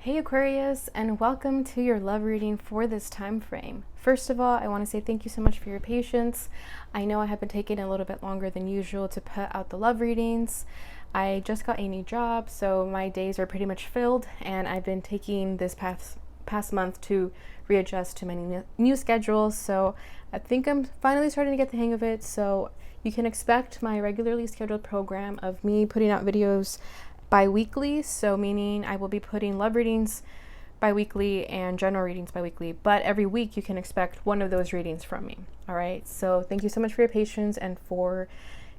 Hey Aquarius, and welcome to your love reading for this time frame. First of all, I want to say thank you so much for your patience. I know I have been taking a little bit longer than usual to put out the love readings. I just got a new job, so my days are pretty much filled, and I've been taking this past month to readjust to my new schedules. So I think I'm finally starting to get the hang of it. So you can expect my regularly scheduled program of me putting out videos bi-weekly, so meaning I will be putting love readings bi-weekly and general readings bi-weekly, but every week you can expect one of those readings from me. All right, so thank you so much for your patience and for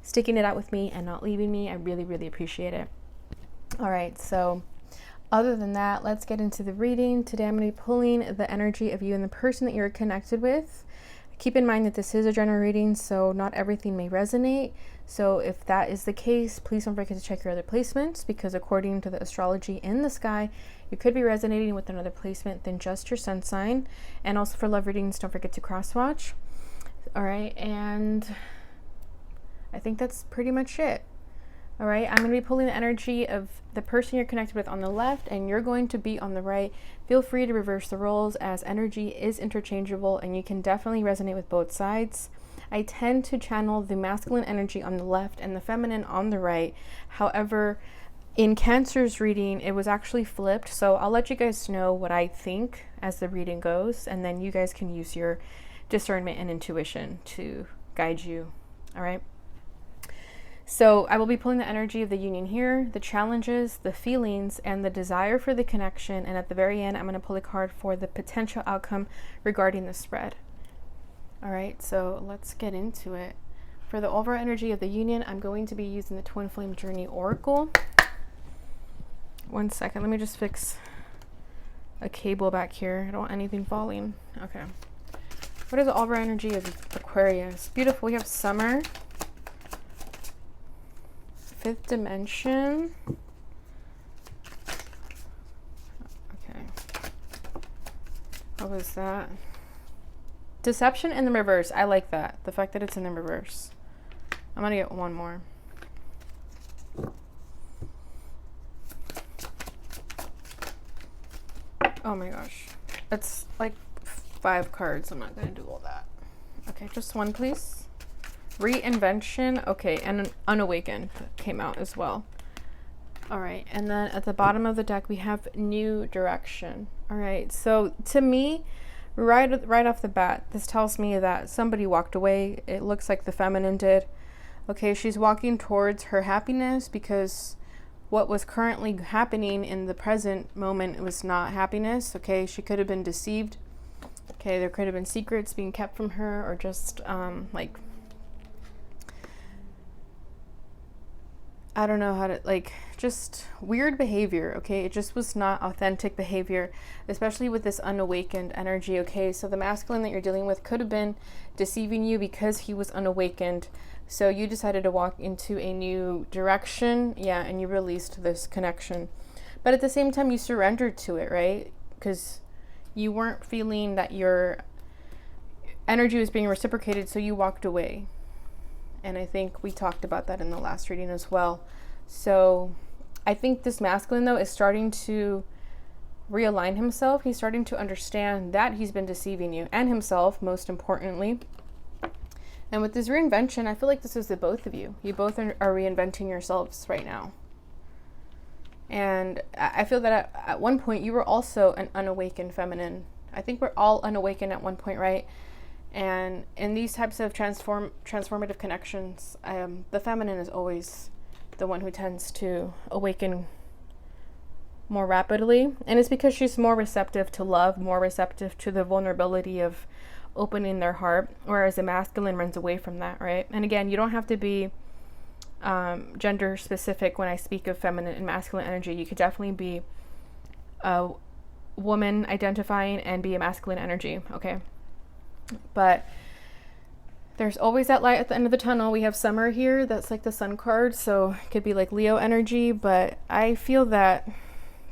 sticking it out with me and not leaving me. I really appreciate it. All right, so other than that, let's get into the reading. Today I'm going to be pulling the energy of you and the person that you're connected with. Keep in mind that this is a general reading, so not everything may resonate. So if that is the case, please don't forget to check your other placements, because according to the astrology in the sky, you could be resonating with another placement than just your sun sign. And also for love readings, don't forget to cross-watch. All right, and I think that's pretty much it. All right, I'm going to be pulling the energy of the person you're connected with on the left, and you're going to be on the right. Feel free to reverse the roles, as energy is interchangeable and you can definitely resonate with both sides. I tend to channel the masculine energy on the left and the feminine on the right. However, in Cancer's reading, it was actually flipped. So I'll let you guys know what I think as the reading goes, and then you guys can use your discernment and intuition to guide you. All right. So I will be pulling the energy of the union here, the challenges, the feelings, and the desire for the connection. And at the very end, I'm going to pull a card for the potential outcome regarding the spread. All right, so let's get into it. For the overall energy of the union, I'm going to be using the Twin Flame Journey Oracle. One second, let me just fix a cable back here. I don't want anything falling. Okay. What is the overall energy of Aquarius? Beautiful. We have summer. Fifth dimension. Okay. What was that? Deception in the reverse. I like that. The fact that it's in the reverse. I'm going to get one more. Oh my gosh. It's like 5 cards. I'm not going to do all that. Okay, just one, please. Reinvention. Okay, and an Unawakened came out as well. All right, and then at the bottom of the deck we have New Direction. All right, so to me, right off the bat, this tells me that somebody walked away. It looks like the feminine did. Okay, she's walking towards her happiness, because what was currently happening in the present moment was not happiness. Okay, she could have been deceived. Okay, there could have been secrets being kept from her, or just like, I don't know how to, like, just weird behavior. Okay, it just was not authentic behavior, especially with this unawakened energy. Okay, so the masculine that you're dealing with could have been deceiving you because he was unawakened. So you decided to walk into a new direction, yeah, and you released this connection. But at the same time, you surrendered to it, right? Because you weren't feeling that your energy was being reciprocated, so you walked away. And I think we talked about that in the last reading as well. So I think this masculine, though, is starting to realign himself. He's starting to understand that he's been deceiving you, and himself, most importantly. And with this reinvention, I feel like this is the both of you. You both are reinventing yourselves right now. And I feel that at one point you were also an unawakened feminine. I think we're all unawakened at one point, right? And in these types of transformative connections, the feminine is always the one who tends to awaken more rapidly. And it's because she's more receptive to love, more receptive to the vulnerability of opening their heart, whereas the masculine runs away from that, right? And again, you don't have to be gender specific when I speak of feminine and masculine energy. You could definitely be a woman identifying and be a masculine energy, okay? But there's always that light at the end of the tunnel. We have summer here. That's like the sun card. So it could be like Leo energy. But I feel that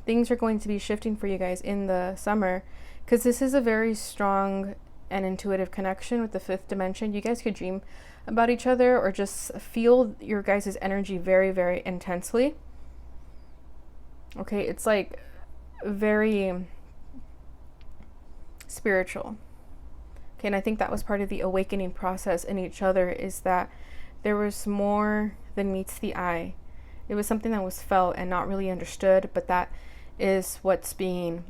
things are going to be shifting for you guys in the summer, because this is a very strong and intuitive connection with the fifth dimension. You guys could dream about each other or just feel your guys' energy very intensely. Okay, it's like very spiritual. Okay, and I think that was part of the awakening process in each other, is that there was more than meets the eye. It was something that was felt and not really understood, but that is what's being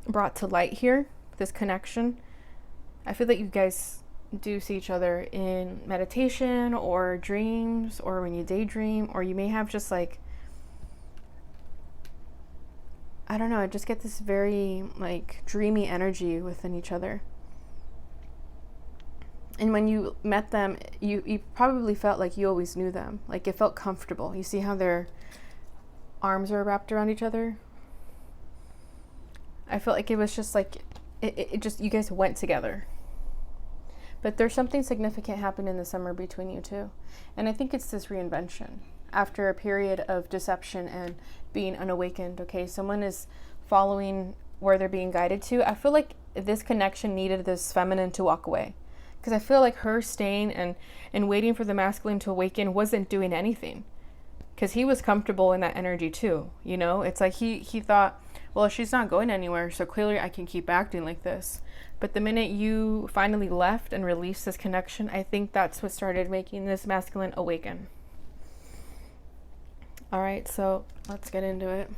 brought to light here, this connection. I feel that you guys do see each other in meditation or dreams, or when you daydream, or you may have just like, I don't know, I just get this very like dreamy energy within each other. And when you met them, you probably felt like you always knew them. Like it felt comfortable. You see how their arms are wrapped around each other? I felt like it was just like, it just, you guys went together. But there's something significant happened in the summer between you two. And I think it's this reinvention after a period of deception and being unawakened. Okay, someone is following where they're being guided to. I feel like this connection needed this feminine to walk away. Because I feel like her staying and waiting for the masculine to awaken wasn't doing anything. Because he was comfortable in that energy too, you know? It's like he thought, well, she's not going anywhere, so clearly I can keep acting like this. But the minute you finally left and released this connection, I think that's what started making this masculine awaken. All right, so let's get into it.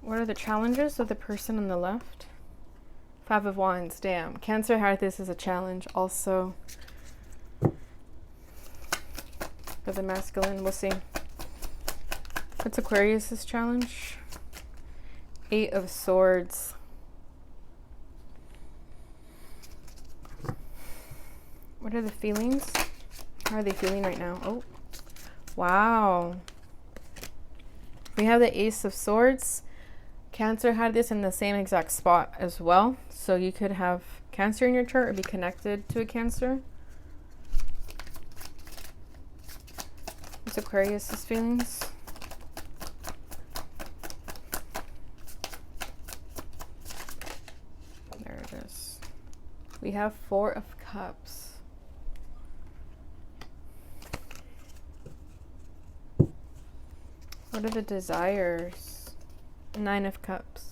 What are the challenges of the person on the left? 5 of Wands, damn. Cancer had this as a challenge also. For the masculine, we'll see. What's Aquarius's challenge? 8 of Swords. What are the feelings? How are they feeling right now? Oh, wow. We have the Ace of Swords. Cancer had this in the same exact spot as well. So you could have Cancer in your chart or be connected to a Cancer. What's Aquarius's feelings? There it is. We have 4 of Cups. What are the desires? 9 of Cups.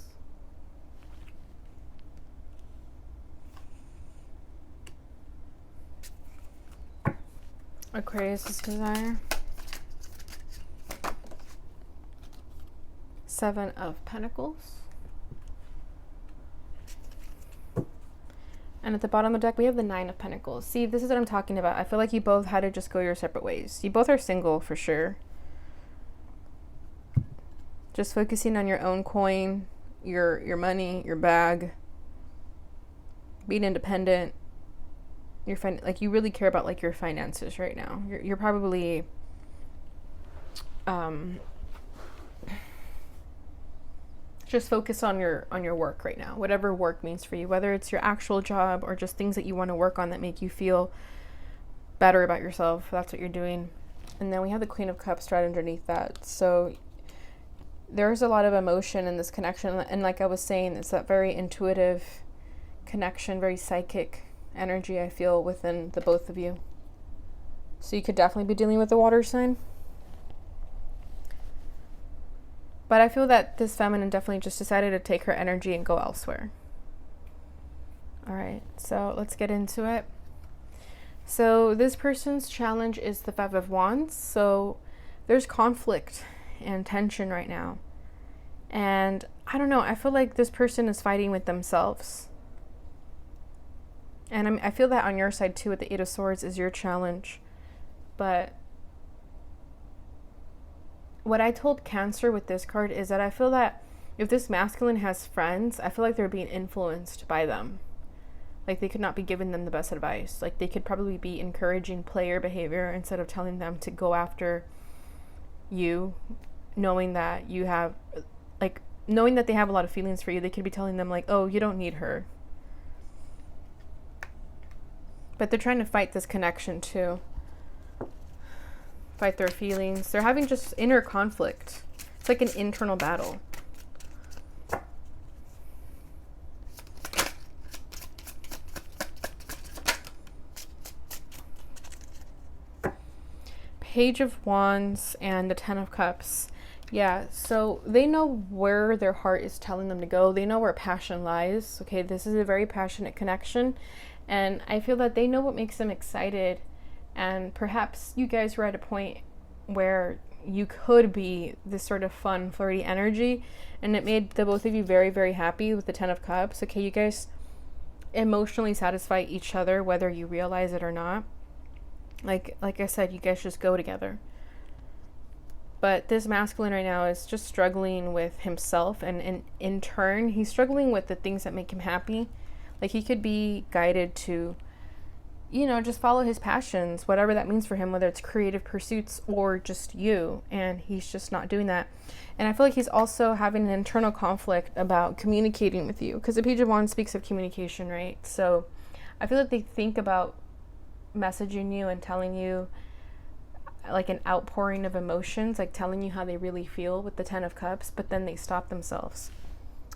Aquarius's desire. 7 of Pentacles. And at the bottom of the deck, we have the 9 of Pentacles. See, this is what I'm talking about. I feel like you both had to just go your separate ways. You both are single for sure. Just focusing on your own coin, your money, your bag, being independent. Like you really care about like your finances right now. You're probably just focus on your work right now. Whatever work means for you, whether it's your actual job or just things that you want to work on that make you feel better about yourself. That's what you're doing. And then we have the Queen of Cups right underneath that. So there's a lot of emotion in this connection. And like I was saying, it's that very intuitive connection, very psychic energy I feel within the both of you. So you could definitely be dealing with the water sign. But I feel that this feminine definitely just decided to take her energy and go elsewhere. All right, so let's get into it. So this person's challenge is the 5 of Wands. So there's conflict and tension right now. And I don't know, I feel like this person is fighting with themselves. And I feel that on your side too with the 8 of Swords is your challenge. But what I told Cancer with this card is that I feel that if this masculine has friends, I feel like they're being influenced by them. Like they could not be giving them the best advice. Like they could probably be encouraging player behavior instead of telling them to go after you, knowing that you have, like, knowing that they have a lot of feelings for you. They could be telling them like, oh, you don't need her. But they're trying to fight this connection too. Fight their feelings. They're having just inner conflict. It's like an internal battle. Page of Wands and the 10 of Cups. Yeah, so they know where their heart is telling them to go. They know where passion lies. Okay, this is a very passionate connection. And I feel that they know what makes them excited. And perhaps you guys were at a point where you could be this sort of fun, flirty energy. And it made the both of you very, very happy with the Ten of Cups. Okay, you guys emotionally satisfy each other, whether you realize it or not. Like I said, you guys just go together. But this masculine right now is just struggling with himself, and in turn, he's struggling with the things that make him happy. Like he could be guided to, just follow his passions, whatever that means for him, whether it's creative pursuits or just you, and he's just not doing that. And I feel like he's also having an internal conflict about communicating with you, because the Page of Wands speaks of communication, right? So I feel like they think about messaging you and telling you like an outpouring of emotions, like telling you how they really feel with the Ten of Cups, but then they stop themselves.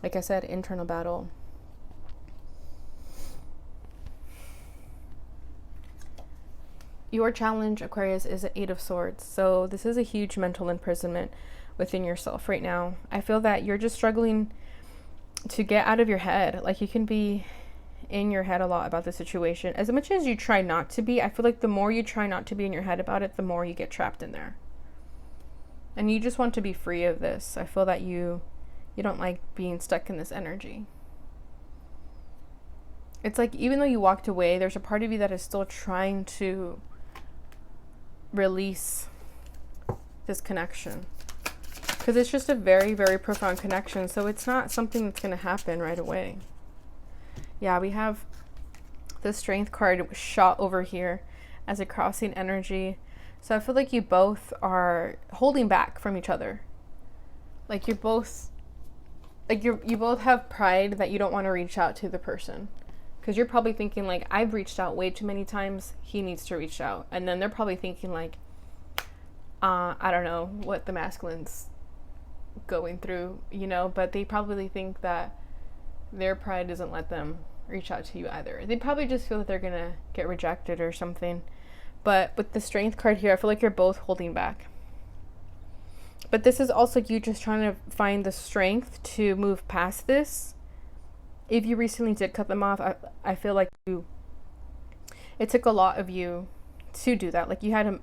Like I said, internal battle. Your challenge, Aquarius, is an Eight of Swords. So this is a huge mental imprisonment within yourself right now. I feel that you're just struggling to get out of your head. Like you can be in your head a lot about the situation. As much as you try not to be, I feel like the more you try not to be in your head about it, the more you get trapped in there. And you just want to be free of this. I feel that you don't like being stuck in this energy. It's like even though you walked away, there's a part of you that is still trying to release this connection. Because it's just a very, very profound connection. So it's not something that's going to happen right away. Yeah, we have the Strength card shot over here as a crossing energy. So I feel like you both are holding back from each other. Like you're both, like you both have pride that you don't want to reach out to the person. Because you're probably thinking like, I've reached out way too many times. He needs to reach out. And then they're probably thinking like, I don't know what the masculine's going through, but they probably think that their pride doesn't let them reach out to you either. They probably just feel that they're gonna get rejected or something. But with the Strength card here, I feel like you're both holding back. But this is also you just trying to find the strength to move past this. If you recently did cut them off, I feel like it took a lot of you to do that. Like you had to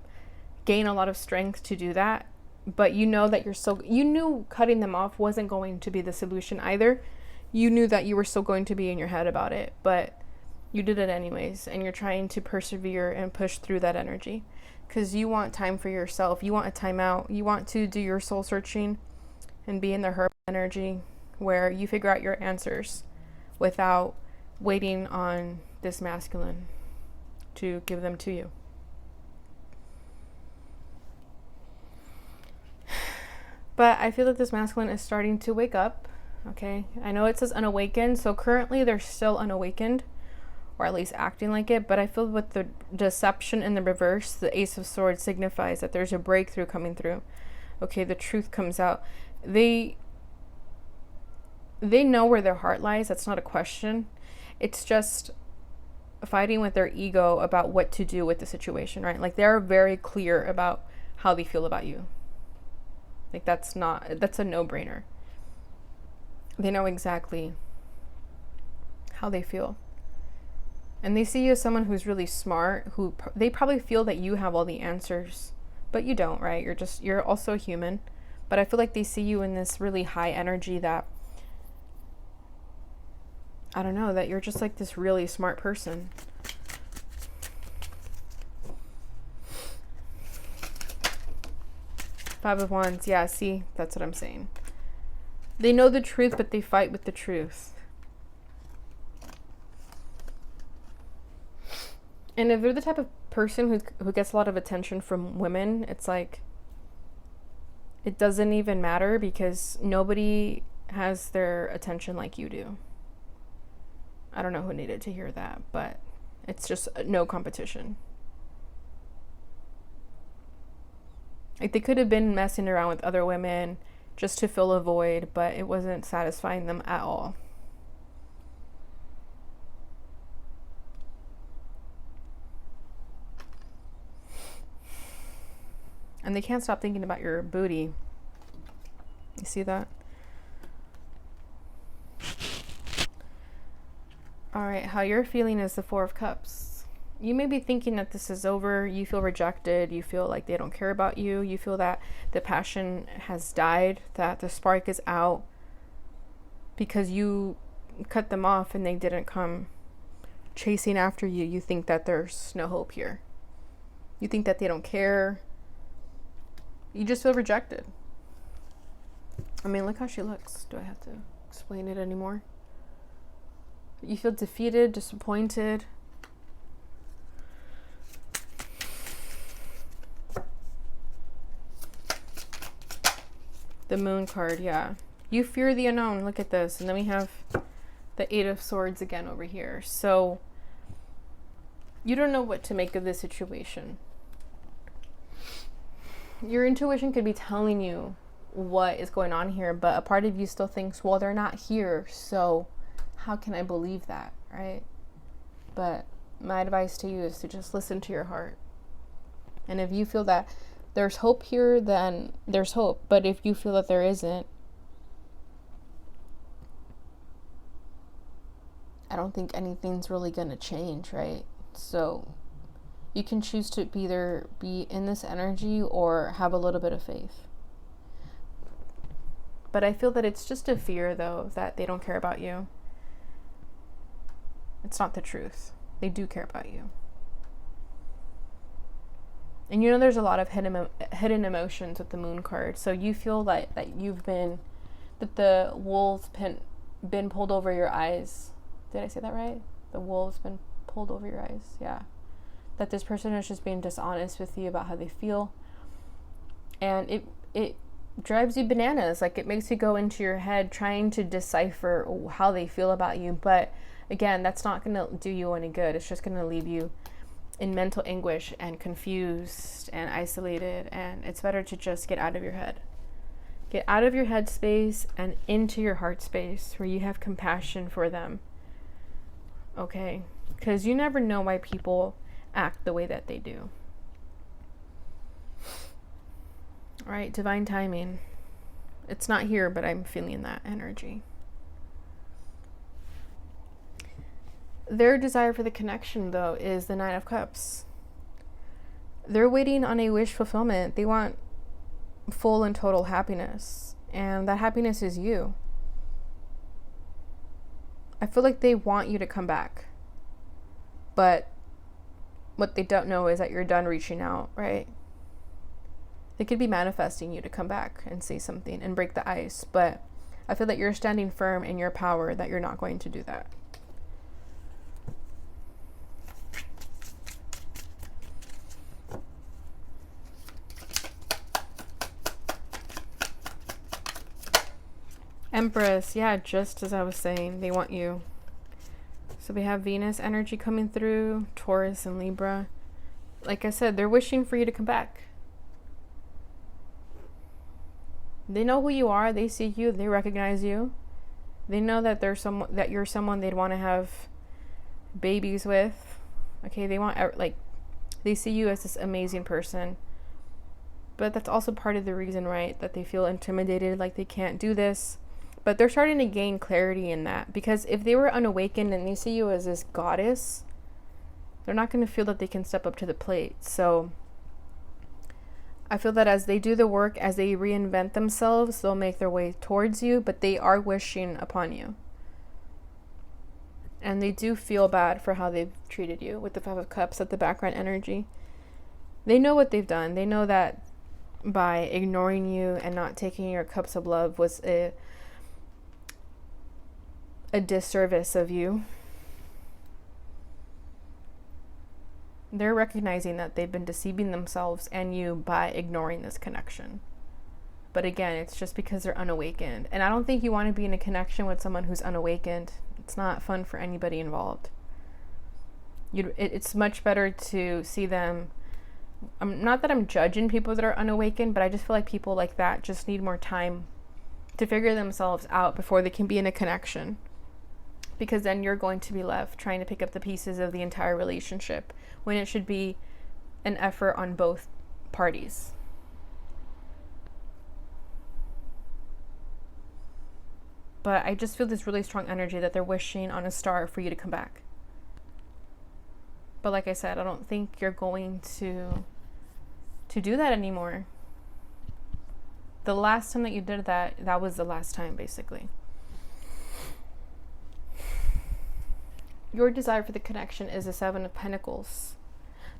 gain a lot of strength to do that. But you know that you knew cutting them off wasn't going to be the solution either. You knew that you were still going to be in your head about it, but you did it anyways, and you're trying to persevere and push through that energy because you want time for yourself. You want a time out. You want to do your soul searching and be in the hermit energy where you figure out your answers without waiting on this masculine to give them to you. But I feel that this masculine is starting to wake up. Okay, I know it says unawakened, so currently they're still unawakened, or at least acting like it, but I feel with the deception in the reverse, the Ace of Swords signifies that there's a breakthrough coming through. Okay, the truth comes out. They know where their heart lies, that's not a question. It's just fighting with their ego about what to do with the situation, right? Like they're very clear about how they feel about you. Like that's a no-brainer. They know exactly how they feel. And they see you as someone who's really smart, they probably feel that you have all the answers, but you don't, right? You're also human. But I feel like they see you in this really high energy that, I don't know, that you're just like this really smart person. Five of Wands, yeah, see, that's what I'm saying. They know the truth, but they fight with the truth. And if they're the type of person who gets a lot of attention from women, it's like, it doesn't even matter because nobody has their attention like you do. I don't know who needed to hear that, but it's just no competition. Like they could have been messing around with other women just to fill a void, but it wasn't satisfying them at all. And they can't stop thinking about your booty. You see that? All right, how you're feeling is the Four of Cups. You may be thinking that this is over. You feel rejected. You feel like they don't care about you. You feel that the passion has died, that the spark is out because you cut them off and they didn't come chasing after you. You think that there's no hope here. You think that they don't care. You just feel rejected. I mean, look how she looks. Do I have to explain it anymore? You feel defeated, disappointed. The Moon card, yeah. You fear the unknown. Look at this. And then we have the Eight of Swords again over here. So you don't know what to make of this situation. Your intuition could be telling you what is going on here, but a part of you still thinks, well, they're not here, so how can I believe that, right? But my advice to you is to just listen to your heart. And if you feel that there's hope here, then there's hope. But if you feel that there isn't, I don't think anything's really going to change, right? So you can choose to either be in this energy or have a little bit of faith. But I feel that it's just a fear, though, that they don't care about you. It's not the truth. They do care about you. And you know there's a lot of hidden emotions with the Moon card. So you feel that the wool's been pulled over your eyes. Did I say that right? The wool's been pulled over your eyes. Yeah. That this person is just being dishonest with you about how they feel. And it drives you bananas. Like, it makes you go into your head trying to decipher how they feel about you. But again, that's not going to do you any good. It's just going to leave you in mental anguish and confused and isolated. And it's better to just get out of your head. Get out of your head space and into your heart space where you have compassion for them. Okay? Because you never know why people act the way that they do. All right, divine timing. It's not here, but I'm feeling that energy. Their desire for the connection, though, is the Nine of Cups. They're waiting on a wish fulfillment. They want full and total happiness, and that happiness is you. I feel like they want you to come back, but what they don't know is that you're done reaching out, right? They could be manifesting you to come back and say something and break the ice, but I feel that you're standing firm in your power that you're not going to do that. Empress, yeah, just as I was saying, they want you. So we have Venus energy coming through, Taurus and Libra. Like I said, they're wishing for you to come back. They know who you are. They see you. They recognize you. They know that you're someone they'd want to have babies with. Okay, they see you as this amazing person. But that's also part of the reason, right, that they feel intimidated, like they can't do this. But they're starting to gain clarity in that, because if they were unawakened and they see you as this goddess, they're not going to feel that they can step up to the plate. So I feel that as they do the work, as they reinvent themselves, they'll make their way towards you, but they are wishing upon you. And they do feel bad for how they've treated you with the Five of Cups at the background energy. They know what they've done. They know that by ignoring you and not taking your cups of love was a disservice of you. They're recognizing that they've been deceiving themselves and you by ignoring this connection. But again, it's just because they're unawakened. And I don't think you want to be in a connection with someone who's unawakened. It's not fun for anybody involved. It's much better to see them. Not that I'm judging people that are unawakened, but I just feel like people like that just need more time to figure themselves out before they can be in a connection. Because then you're going to be left trying to pick up the pieces of the entire relationship when it should be an effort on both parties. but I just feel this really strong energy that they're wishing on a star for you to come back. But like I said, I don't think you're going to do that anymore. The last time that you did that, that was the last time, basically. Your desire for the connection is the Seven of Pentacles.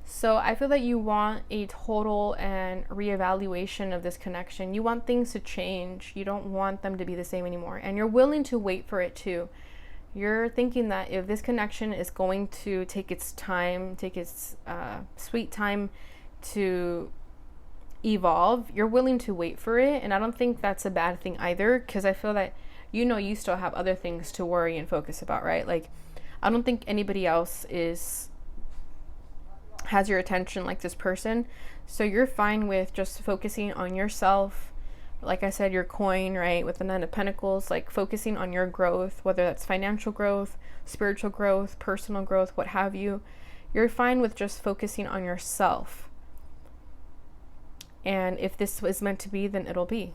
So I feel that you want a total and reevaluation of this connection. You want things to change. You don't want them to be the same anymore. And you're willing to wait for it too. You're thinking that if this connection is going to take its time, take its sweet time to evolve, you're willing to wait for it. And I don't think that's a bad thing either, because I feel that you still have other things to worry and focus about, right? Like, I don't think anybody else has your attention like this person. So you're fine with just focusing on yourself. Like I said, your coin, right, with the Nine of Pentacles, like focusing on your growth, whether that's financial growth, spiritual growth, personal growth, what have you. You're fine with just focusing on yourself. And if this was meant to be, then it'll be.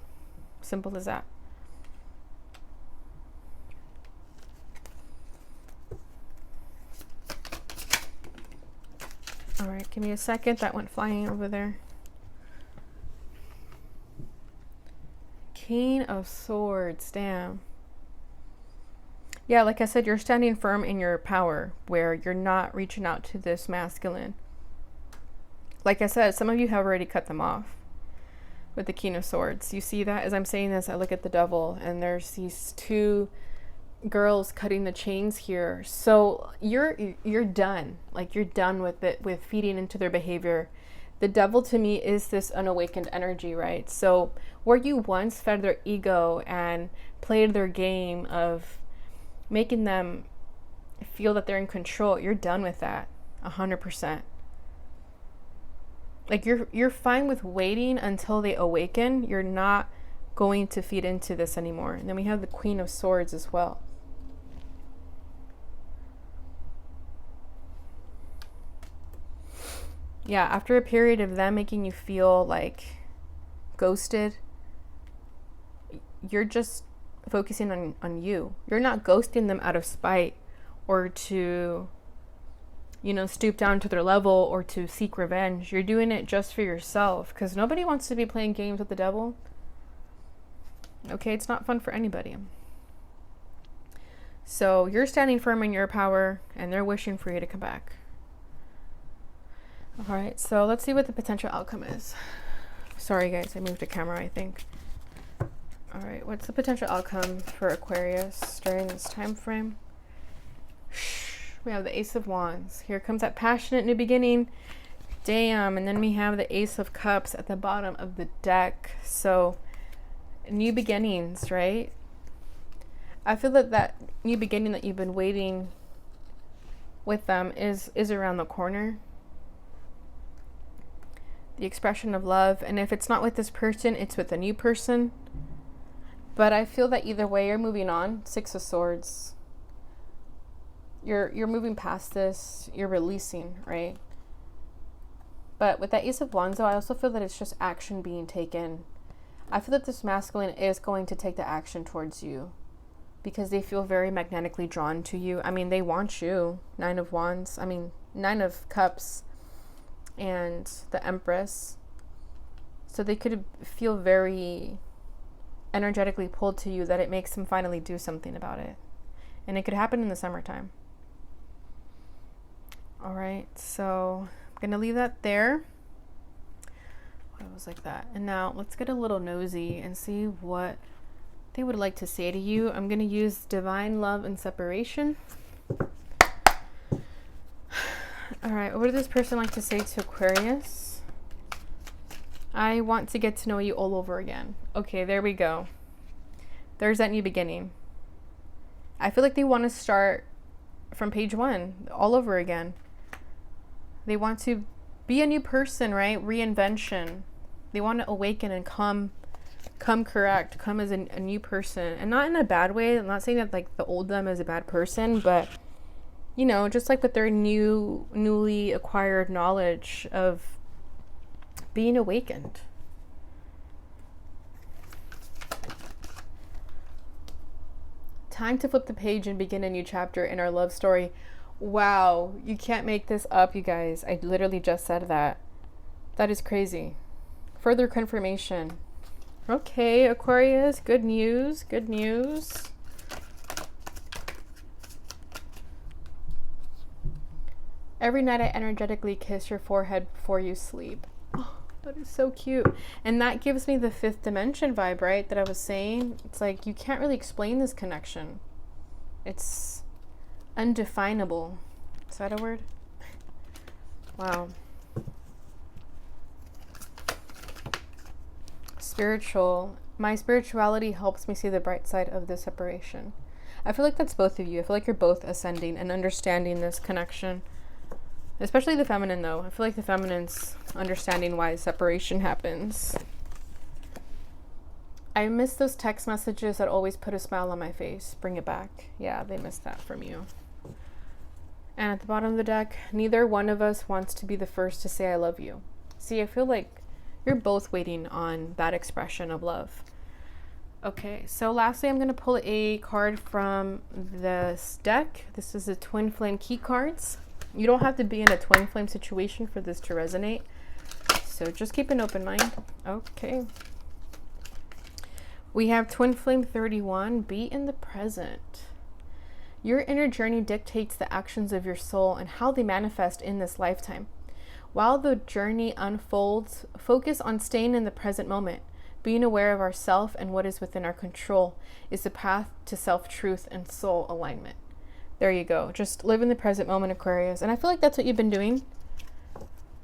Simple as that. All right, give me a second. That went flying over there. King of Swords, damn. Yeah, like I said, you're standing firm in your power, where you're not reaching out to this masculine. Like I said, some of you have already cut them off with the King of Swords. You see that? As I'm saying this, I look at the Devil, and there's these two girls cutting the chains here. So you're done. Like, you're done with it, with feeding into their behavior. The Devil to me is this unawakened energy, right? So where you once fed their ego and played their game of making them feel that they're in control, you're done with that 100%. Like, you're fine with waiting until they awaken. You're not going to feed into this anymore. And then we have the Queen of Swords as well. Yeah, after a period of them making you feel like ghosted, you're just focusing on you. You're not ghosting them out of spite or to, stoop down to their level or to seek revenge. You're doing it just for yourself, because nobody wants to be playing games with the Devil. Okay, it's not fun for anybody. So you're standing firm in your power, and they're wishing for you to come back. All right, so let's see what the potential outcome is. Sorry, guys, I moved the camera, I think. All right, what's the potential outcome for Aquarius during this time frame? We have the Ace of Wands. Here comes that passionate new beginning. Damn, and then we have the Ace of Cups at the bottom of the deck. So, new beginnings, right? I feel that new beginning that you've been waiting with them is around the corner. The expression of love, and if it's not with this person, it's with a new person. But I feel that either way, you're moving on. Six of Swords. You're moving past this. You're releasing, right? But with that Ace of Wands, though, I also feel that it's just action being taken. I feel that this masculine is going to take the action towards you because they feel very magnetically drawn to you. I mean, they want you. Nine of Cups. And the Empress. So they could feel very energetically pulled to you, that it makes them finally do something about it. And it could happen in the summertime. All right, so I'm going to leave that there. It was like that. And now let's get a little nosy and see what they would like to say to you. I'm going to use Divine Love and Separation. All right, what would this person like to say to Aquarius? I want to get to know you all over again. Okay, there we go. There's that new beginning. I feel like they want to start from page 1 all over again. They want to be a new person, right? Reinvention. They want to awaken and come correct, come as a new person. And not in a bad way. I'm not saying that like the old them is a bad person, but just like with their newly acquired knowledge of being awakened. Time to flip the page and begin a new chapter in our love story. Wow, you can't make this up, you guys. I literally just said that. That is crazy. Further confirmation. Okay, Aquarius, good news, good news. Every night I energetically kiss your forehead before you sleep. Oh, that is so cute. And that gives me the fifth dimension vibe, right? That I was saying. It's like you can't really explain this connection. It's undefinable. Is that a word? Wow. Spiritual. My spirituality helps me see the bright side of this separation. I feel like that's both of you. I feel like you're both ascending and understanding this connection. Especially the feminine, though. I feel like the feminine's understanding why separation happens. I miss those text messages that always put a smile on my face. Bring it back. Yeah, they missed that from you. And at the bottom of the deck, neither one of us wants to be the first to say I love you. See, I feel like you're both waiting on that expression of love. Okay, so lastly, I'm going to pull a card from this deck. This is the Twin Flame Key cards. You don't have to be in a twin flame situation for this to resonate. So just keep an open mind. Okay. We have Twin Flame 31, be in the present. Your inner journey dictates the actions of your soul and how they manifest in this lifetime. While the journey unfolds, focus on staying in the present moment. Being aware of ourself and what is within our control is the path to self-truth and soul alignment. There you go. Just live in the present moment, Aquarius. And I feel like that's what you've been doing.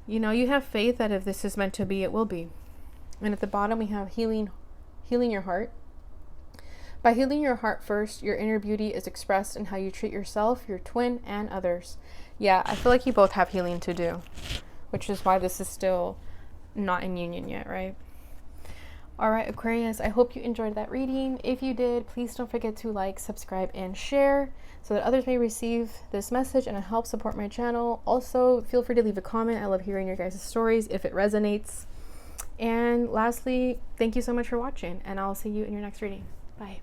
You know, you have faith that if this is meant to be, it will be. And at the bottom, we have healing your heart. By healing your heart first, your inner beauty is expressed in how you treat yourself, your twin, and others. Yeah, I feel like you both have healing to do, which is why this is still not in union yet, right? All right, Aquarius, I hope you enjoyed that reading. If you did, please don't forget to like, subscribe, and share so that others may receive this message and help support my channel. Also, feel free to leave a comment. I love hearing your guys' stories if it resonates. And lastly, thank you so much for watching, and I'll see you in your next reading. Bye.